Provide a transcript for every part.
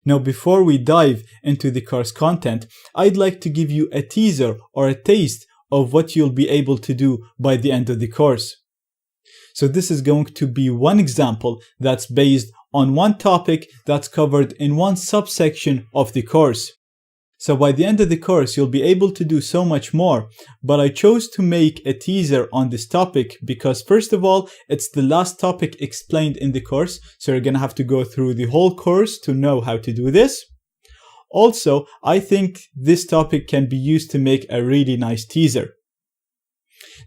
Now, before we dive into the course content, I'd like to give you a teaser or a taste of what you'll be able to do by the end of the course. So this is going to be one example that's based on one topic that's covered in one subsection of the course. So by the end of the course, you'll be able to do so much more, but I chose to make a teaser on this topic because first of all, it's the last topic explained in the course, so you're gonna have to go through the whole course to know how to do this. Also, I think this topic can be used to make a really nice teaser.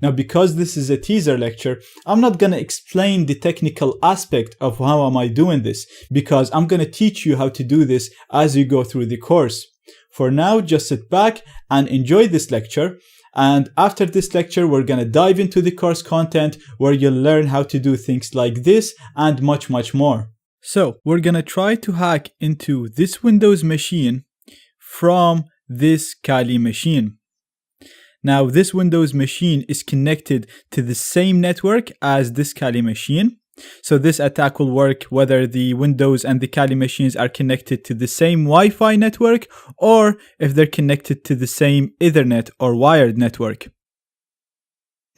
Now, because this is a teaser lecture, I'm not going to explain the technical aspect of how am I doing this, because I'm going to teach you how to do this as you go through the course. For now, just sit back and enjoy this lecture. And after this lecture, we're going to dive into the course content where you'll learn how to do things like this and much, much more. So we're going to try to hack into this Windows machine from this Kali machine. Now, this Windows machine is connected to the same network as this Kali machine. So this attack will work whether the Windows and the Kali machines are connected to the same Wi-Fi network or if they're connected to the same Ethernet or wired network.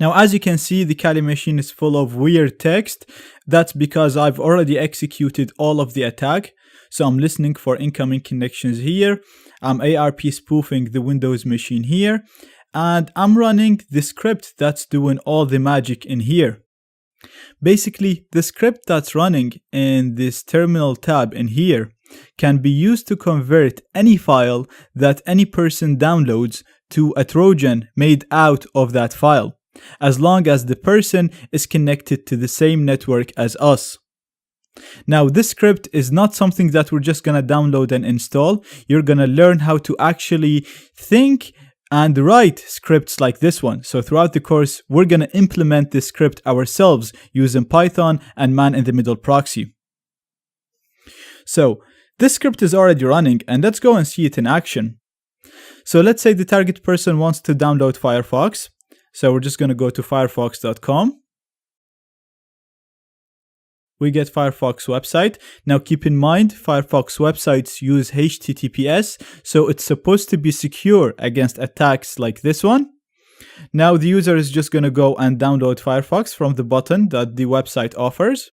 Now, as you can see, the Kali machine is full of weird text. That's because I've already executed all of the attack. So I'm listening for incoming connections here. I'm ARP spoofing the Windows machine here. And I'm running the script that's doing all the magic in here. Basically, the script that's running in this terminal tab in here can be used to convert any file that any person downloads to a Trojan made out of that file, as long as the person is connected to the same network as us. Now, this script is not something that we're just going to download and install. You're going to learn how to actually think and write scripts like this one. So throughout the course, we're going to implement this script ourselves using Python and man-in-the-middle proxy. So this script is already running, and let's go and see it in action. So let's say the target person wants to download Firefox. So we're just going to go to firefox.com. We get Firefox website. Now keep in mind, Firefox websites use HTTPS, so it's supposed to be secure against attacks like this one. Now the user is just going to go and download Firefox from the button that the website offers.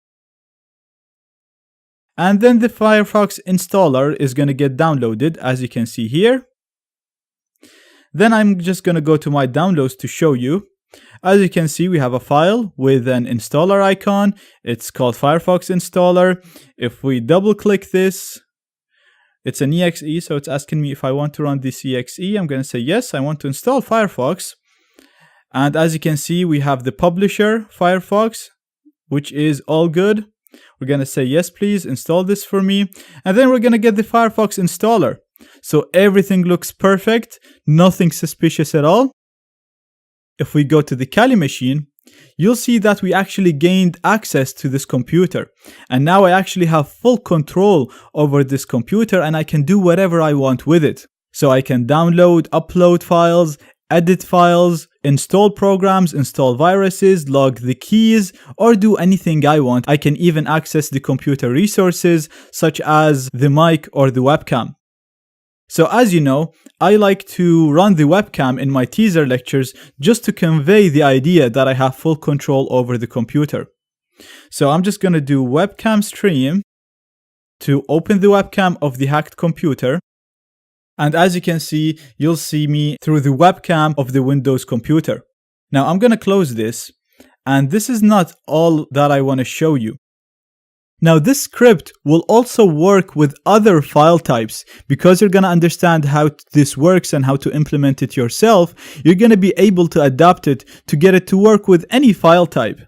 And then the Firefox installer is going to get downloaded, as you can see here. Then I'm just going to go to my downloads to show you. As you can see, we have a file with an installer icon. It's called Firefox installer. If we double click this, it's an exe, so it's asking me if I want to run this exe. I'm going to say yes, I want to install Firefox. And as you can see, we have the publisher Firefox, which is all good. We're going to say yes, please install this for me. And then we're going to get the Firefox installer. So everything looks perfect, nothing suspicious at all. If we go to the Kali machine, you'll see that we actually gained access to this computer. And now I actually have full control over this computer and I can do whatever I want with it. So I can download, upload files, edit files, install programs, install viruses, log the keys, or do anything I want. I can even access the computer resources such as the mic or the webcam. So as you know, I like to run the webcam in my teaser lectures just to convey the idea that I have full control over the computer. So I'm just going to do webcam stream to open the webcam of the hacked computer. And as you can see, you'll see me through the webcam of the Windows computer. Now I'm going to close this, and this is not all that I want to show you. Now this script will also work with other file types. Because you're going to understand how this works and how to implement it yourself, you're going to be able to adapt it to get it to work with any file type.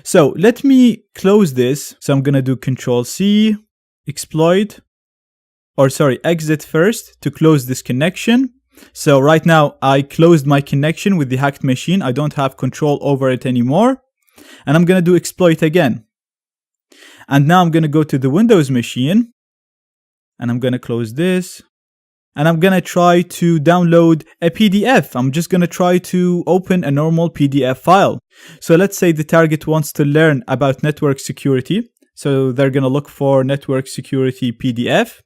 So let me close this. So I'm going to do Control-C, exit first to close this connection. So right now I closed my connection with the hacked machine. I don't have control over it anymore. And I'm going to do exploit again. And now I'm going to go to the Windows machine and I'm going to close this and I'm going to try to download a PDF. I'm just going to try to open a normal PDF file. So let's say the target wants to learn about network security. So they're going to look for network security PDF.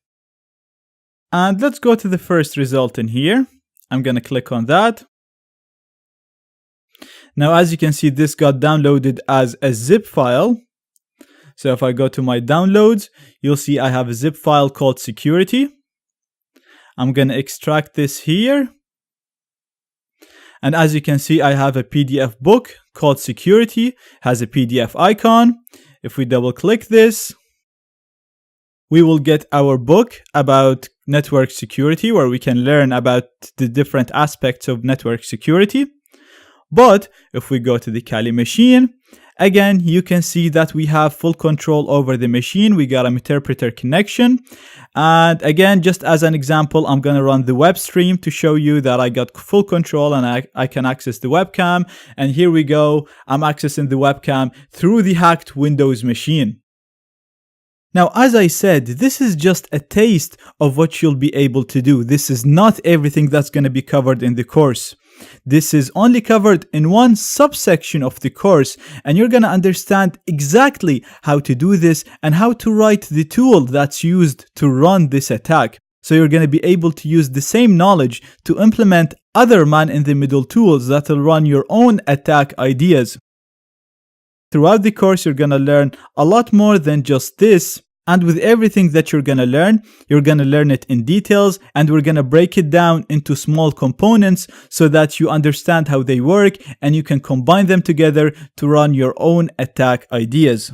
And let's go to the first result in here. I'm going to click on that. Now, as you can see, this got downloaded as a zip file. So if I go to my downloads, you'll see I have a zip file called security. I'm going to extract this here. And as you can see, I have a PDF book called security, has a PDF icon. If we double click this, we will get our book about network security, where we can learn about the different aspects of network security. But if we go to the Kali machine, again, you can see that we have full control over the machine. We got an interpreter connection. And again, just as an example, I'm going to run the web stream to show you that I got full control and I can access the webcam. And here we go. I'm accessing the webcam through the hacked Windows machine. Now, as I said, this is just a taste of what you'll be able to do. This is not everything that's going to be covered in the course. This is only covered in one subsection of the course, and you're going to understand exactly how to do this and how to write the tool that's used to run this attack. So you're going to be able to use the same knowledge to implement other man-in-the-middle tools that will run your own attack ideas. Throughout the course, you're going to learn a lot more than just this. And with everything that you're going to learn it in details, and we're going to break it down into small components so that you understand how they work and you can combine them together to run your own attack ideas.